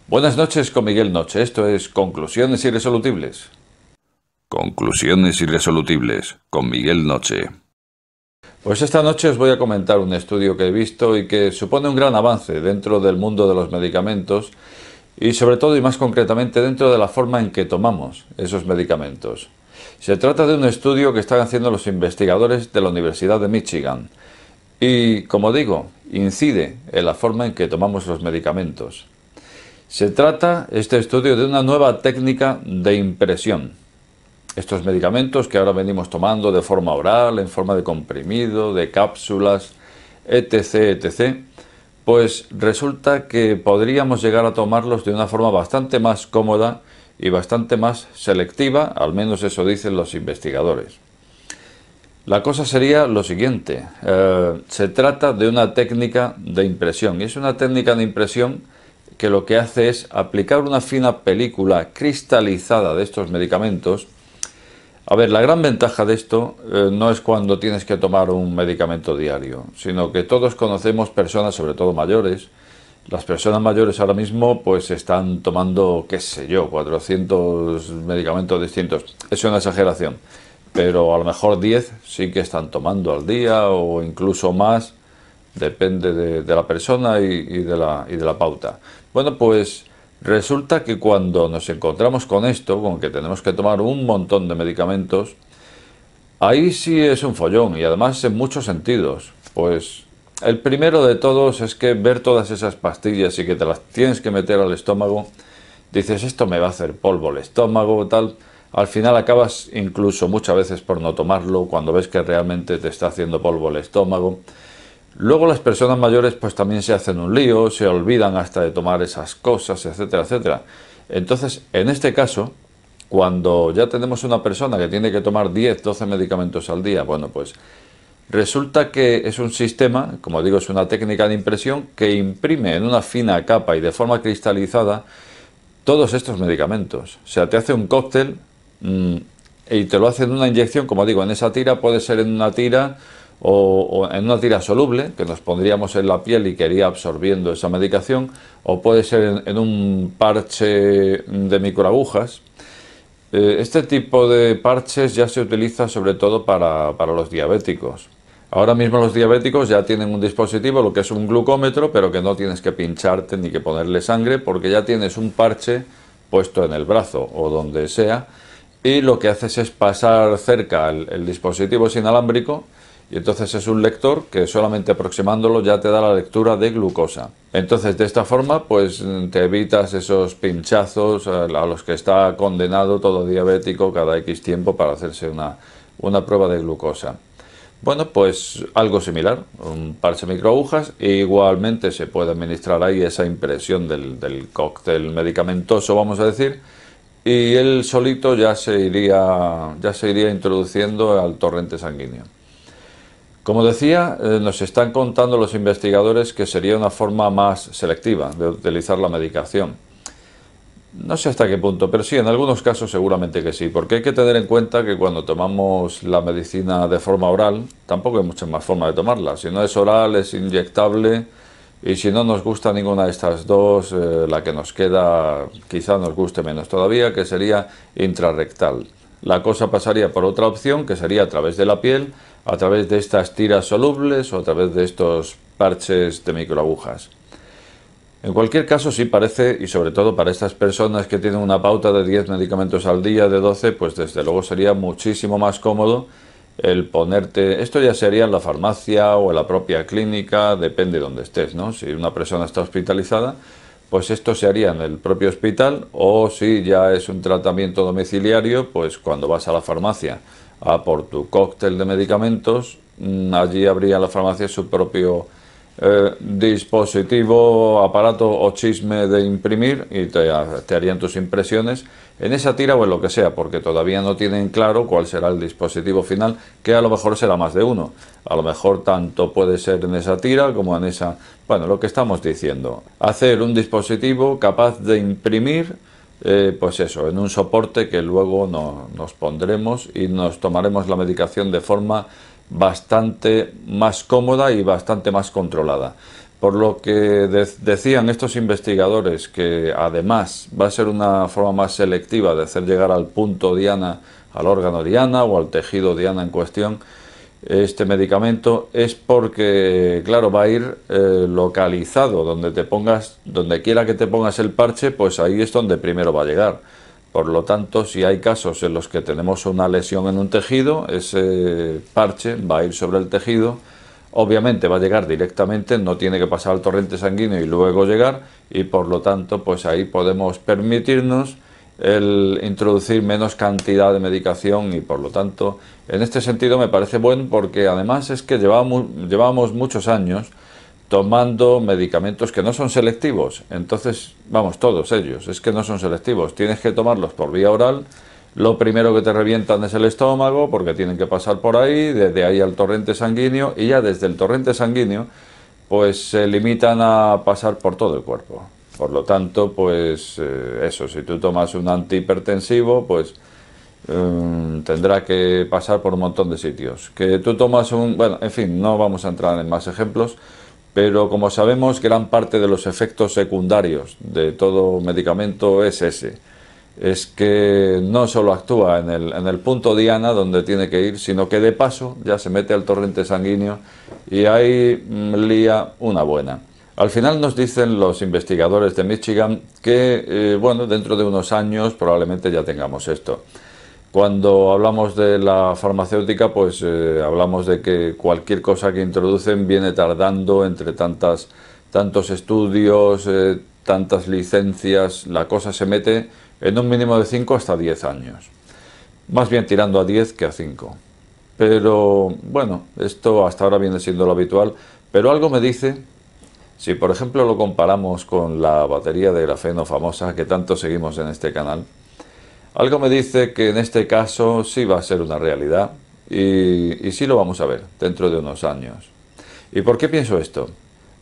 Buenas noches con Miguel Noche. Esto es Conclusiones Irresolubles. Conclusiones Irresolubles con Miguel Noche. Pues esta noche os voy a comentar un estudio que he visto y que supone un gran avance dentro del mundo de los medicamentos y sobre todo y más concretamente dentro de la forma en que tomamos esos medicamentos. Se trata de un estudio que están haciendo los investigadores de la Universidad de Michigan y, como digo, incide en la forma en que tomamos los medicamentos. Se trata, este estudio, de una nueva técnica de impresión. Estos medicamentos que ahora venimos tomando de forma oral, en forma de comprimido, de cápsulas, etc., etc., pues resulta que podríamos llegar a tomarlos de una forma bastante más cómoda y bastante más selectiva, al menos eso dicen los investigadores. La cosa sería lo siguiente, se trata de una técnica de impresión, y es una técnica de impresión que lo que hace es aplicar una fina película cristalizada de estos medicamentos. A ver, la gran ventaja de esto no es cuando tienes que tomar un medicamento diario, sino que todos conocemos personas, sobre todo mayores. Las personas mayores ahora mismo pues están tomando, qué sé yo, 400 medicamentos distintos. Es una exageración, pero a lo mejor 10 sí que están tomando al día o incluso más. Depende de la persona y de la pauta. Bueno, pues resulta que cuando nos encontramos con esto, con que tenemos que tomar un montón de medicamentos, ahí sí es un follón y además en muchos sentidos. Pues el primero de todos es que ver todas esas pastillas y que te las tienes que meter al estómago, dices, esto me va a hacer polvo el estómago, tal. Al final acabas incluso muchas veces por no tomarlo cuando ves que realmente te está haciendo polvo el estómago. Luego las personas mayores pues también se hacen un lío, se olvidan hasta de tomar esas cosas, etcétera, etcétera. Entonces, en este caso, cuando ya tenemos una persona que tiene que tomar 10, 12 medicamentos al día, bueno, pues resulta que es un sistema, como digo, es una técnica de impresión que imprime en una fina capa y de forma cristalizada todos estos medicamentos. O sea, te hace un cóctel y te lo hace en una inyección, como digo, en esa tira, puede ser en una tira o en una tira soluble que nos pondríamos en la piel y que iría absorbiendo esa medicación, o puede ser en un parche de microagujas. Este tipo de parches ya se utiliza sobre todo para los diabéticos. Ahora mismo los diabéticos ya tienen un dispositivo, lo que es un glucómetro, pero que no tienes que pincharte ni que ponerle sangre, porque ya tienes un parche puesto en el brazo o donde sea, y lo que haces es pasar cerca el dispositivo es inalámbrico, y entonces es un lector que solamente aproximándolo ya te da la lectura de glucosa. Entonces de esta forma pues te evitas esos pinchazos a los que está condenado todo diabético cada X tiempo para hacerse una prueba de glucosa. Bueno, pues algo similar, un parche microagujas, e igualmente se puede administrar ahí esa impresión del cóctel medicamentoso, vamos a decir, y él solito ya se iría introduciendo al torrente sanguíneo. Como decía, nos están contando los investigadores que sería una forma más selectiva de utilizar la medicación. No sé hasta qué punto, pero sí, en algunos casos seguramente que sí, porque hay que tener en cuenta que cuando tomamos la medicina de forma oral, tampoco hay muchas más formas de tomarla. Si no es oral, es inyectable, y si no nos gusta ninguna de estas dos, la que nos queda quizá nos guste menos todavía, que sería intrarrectal. La cosa pasaría por otra opción, que sería a través de la piel, a través de estas tiras solubles o a través de estos parches de microagujas. En cualquier caso, sí parece, y sobre todo para estas personas que tienen una pauta de 10 medicamentos al día, de 12, pues desde luego sería muchísimo más cómodo el ponerte, esto ya sería en la farmacia o en la propia clínica, depende de donde estés, ¿no? Si una persona está hospitalizada, pues esto se haría en el propio hospital, o si ya es un tratamiento domiciliario, pues cuando vas a la farmacia a por tu cóctel de medicamentos, allí habría en la farmacia su propio dispositivo, aparato o chisme de imprimir, y te harían tus impresiones en esa tira o en lo que sea, porque todavía no tienen claro cuál será el dispositivo final, que a lo mejor será más de uno. A lo mejor tanto puede ser en esa tira como en esa... Bueno, lo que estamos diciendo, hacer un dispositivo capaz de imprimir, pues eso, en un soporte que luego nos pondremos y nos tomaremos la medicación de forma bastante más cómoda y bastante más controlada. Por lo que decían estos investigadores que además va a ser una forma más selectiva de hacer llegar al punto diana, al órgano diana o al tejido diana en cuestión, este medicamento, es porque, claro, va a ir localizado donde te pongas, donde quiera que te pongas el parche, pues ahí es donde primero va a llegar. Por lo tanto, si hay casos en los que tenemos una lesión en un tejido, ese parche va a ir sobre el tejido. Obviamente va a llegar directamente, no tiene que pasar al torrente sanguíneo y luego llegar, y por lo tanto pues ahí podemos permitirnos el introducir menos cantidad de medicación, y por lo tanto en este sentido me parece bueno, porque además es que llevamos muchos años tomando medicamentos que no son selectivos. Entonces, vamos, todos ellos, es que no son selectivos, tienes que tomarlos por vía oral. Lo primero que te revientan es el estómago, porque tienen que pasar por ahí, desde ahí al torrente sanguíneo, y ya desde el torrente sanguíneo pues se limitan a pasar por todo el cuerpo. Por lo tanto, pues eso, si tú tomas un antihipertensivo, pues tendrá que pasar por un montón de sitios. Que tú tomas un... Bueno, en fin, no vamos a entrar en más ejemplos, pero como sabemos, gran parte de los efectos secundarios de todo medicamento es ese. Es que no solo actúa en el punto diana donde tiene que ir, sino que de paso ya se mete al torrente sanguíneo y ahí lía una buena. Al final nos dicen los investigadores de Michigan que, bueno, dentro de unos años probablemente ya tengamos esto. Cuando hablamos de la farmacéutica, pues hablamos de que cualquier cosa que introducen viene tardando entre tantos estudios, tantas licencias. La cosa se mete en un mínimo de 5 hasta 10 años. Más bien tirando a 10 que a 5. Pero bueno, esto hasta ahora viene siendo lo habitual. Pero algo me dice, si por ejemplo lo comparamos con la batería de grafeno famosa que tanto seguimos en este canal, algo me dice que en este caso sí va a ser una realidad y sí lo vamos a ver dentro de unos años. ¿Y por qué pienso esto?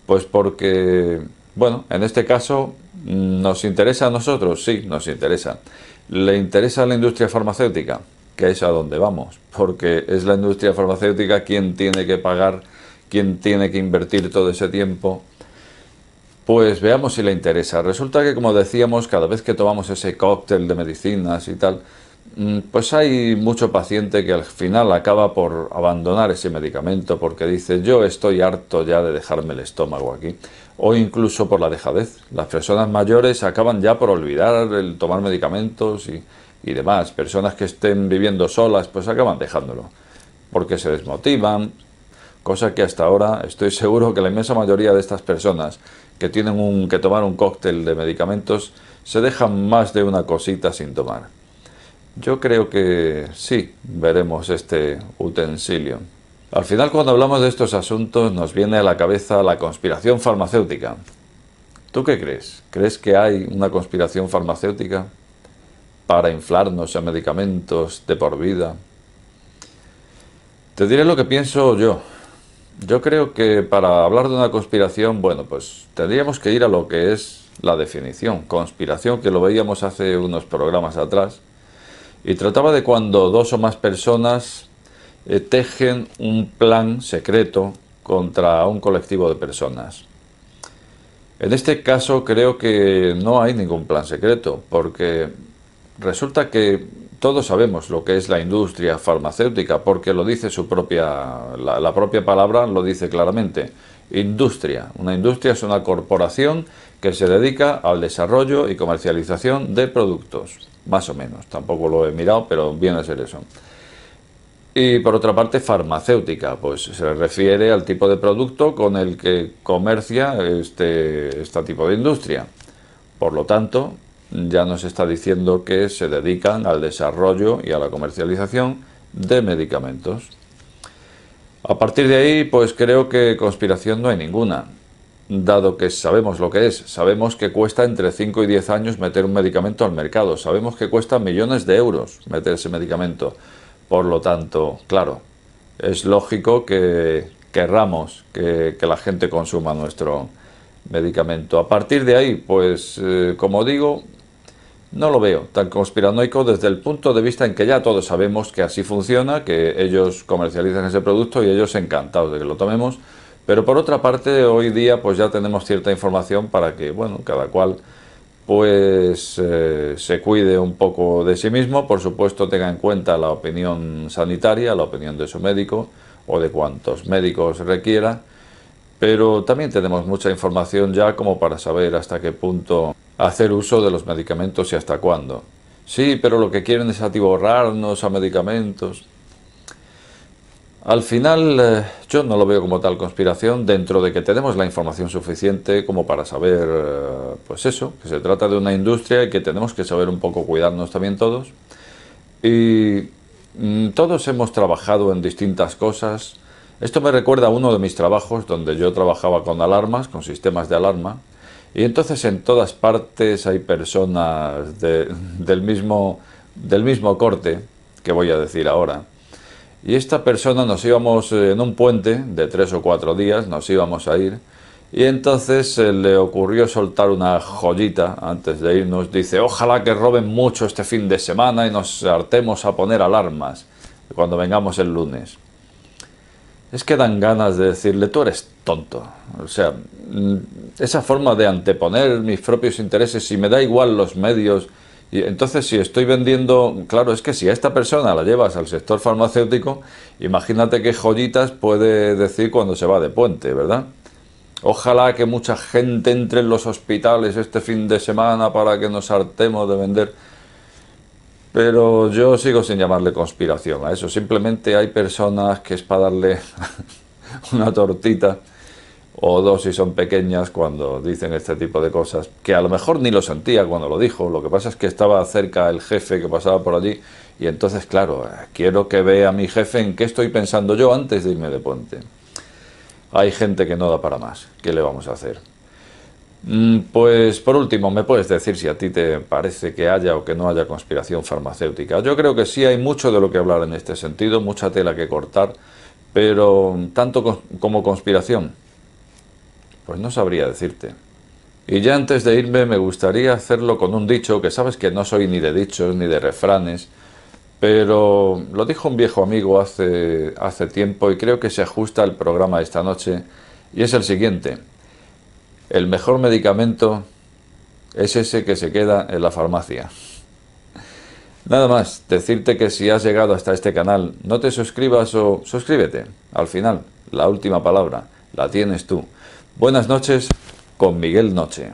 Pues porque, bueno, en este caso, ¿nos interesa a nosotros? Sí, nos interesa. ¿Le interesa a la industria farmacéutica? Que es a donde vamos, porque es la industria farmacéutica quien tiene que pagar, quien tiene que invertir todo ese tiempo. Pues veamos si le interesa. Resulta que, como decíamos, cada vez que tomamos ese cóctel de medicinas y tal, pues hay mucho paciente que al final acaba por abandonar ese medicamento porque dice: yo estoy harto ya de dejarme el estómago aquí. O incluso por la dejadez. Las personas mayores acaban ya por olvidar el tomar medicamentos y demás. Personas que estén viviendo solas pues acaban dejándolo porque se desmotivan. Cosa que hasta ahora estoy seguro que la inmensa mayoría de estas personas que tienen que tomar un cóctel de medicamentos se dejan más de una cosita sin tomar. Yo creo que sí veremos este utensilio. Al final, cuando hablamos de estos asuntos, nos viene a la cabeza la conspiración farmacéutica. ¿Tú qué crees? ¿Crees que hay una conspiración farmacéutica para inflarnos en medicamentos de por vida? Te diré lo que pienso yo. Yo creo que para hablar de una conspiración, bueno, pues tendríamos que ir a lo que es la definición. Conspiración, que lo veíamos hace unos programas atrás, y trataba de cuando dos o más personas tejen un plan secreto contra un colectivo de personas. En este caso creo que no hay ningún plan secreto, porque resulta que todos sabemos lo que es la industria farmacéutica, porque lo dice la propia palabra lo dice claramente. Industria. Una industria es una corporación que se dedica al desarrollo y comercialización de productos. Más o menos. Tampoco lo he mirado, pero viene a ser eso. Y por otra parte, farmacéutica, pues se refiere al tipo de producto con el que comercia este tipo de industria. Por lo tanto, ya nos está diciendo que se dedican al desarrollo y a la comercialización de medicamentos. A partir de ahí, pues creo que conspiración no hay ninguna, dado que sabemos lo que es. Sabemos que cuesta entre 5 y 10 años meter un medicamento al mercado. Sabemos que cuesta millones de euros meter ese medicamento. Por lo tanto, claro, es lógico que querramos que la gente consuma nuestro medicamento. A partir de ahí, pues, como digo, no lo veo tan conspiranoico desde el punto de vista en que ya todos sabemos que así funciona, que ellos comercializan ese producto y ellos encantados de que lo tomemos, Pero por otra parte, hoy día pues ya tenemos cierta información para que, bueno, cada cual pues se cuide un poco de sí mismo, por supuesto tenga en cuenta la opinión sanitaria, la opinión de su médico o de cuantos médicos requiera, pero también tenemos mucha información ya como para saber hasta qué punto hacer uso de los medicamentos y hasta cuándo. Sí, pero lo que quieren es atiborrarnos a medicamentos. Al final, yo no lo veo como tal conspiración, dentro de que tenemos la información suficiente como para saber, pues eso, que se trata de una industria y que tenemos que saber un poco cuidarnos también todos. Y todos hemos trabajado en distintas cosas. Esto me recuerda a uno de mis trabajos donde yo trabajaba con alarmas, con sistemas de alarma. Y entonces en todas partes hay personas del mismo corte que voy a decir ahora. Y esta persona nos íbamos en un puente de 3 o 4 días, nos íbamos a ir, y entonces se le ocurrió soltar una joyita antes de irnos. Dice, ojalá que roben mucho este fin de semana y nos hartemos a poner alarmas cuando vengamos el lunes. Es que dan ganas de decirle, tú eres tonto. O sea, esa forma de anteponer mis propios intereses, y me da igual los medios. Y entonces, si estoy vendiendo, claro, es que si a esta persona la llevas al sector farmacéutico, imagínate qué joyitas puede decir cuando se va de puente, ¿verdad? Ojalá que mucha gente entre en los hospitales este fin de semana para que nos hartemos de vender. Pero yo sigo sin llamarle conspiración a eso. Simplemente hay personas que es para darle una tortita o dos si son pequeñas cuando dicen este tipo de cosas, que a lo mejor ni lo sentía cuando lo dijo. Lo que pasa es que estaba cerca el jefe que pasaba por allí y entonces, claro, quiero que vea a mi jefe en qué estoy pensando yo antes de irme de puente. Hay gente que no da para más. ¿Qué le vamos a hacer? Pues por último, ¿me puedes decir si a ti te parece que haya o que no haya conspiración farmacéutica? Yo creo que sí hay mucho de lo que hablar en este sentido, mucha tela que cortar, pero tanto como conspiración, pues no sabría decirte. Y ya antes de irme me gustaría hacerlo con un dicho, que sabes que no soy ni de dichos ni de refranes, pero lo dijo un viejo amigo hace tiempo y creo que se ajusta al programa de esta noche, y es el siguiente. El mejor medicamento es ese que se queda en la farmacia. Nada más, decirte que si has llegado hasta este canal, no te suscribas o suscríbete. Al final, la última palabra la tienes tú. Buenas noches con Miguel Noche.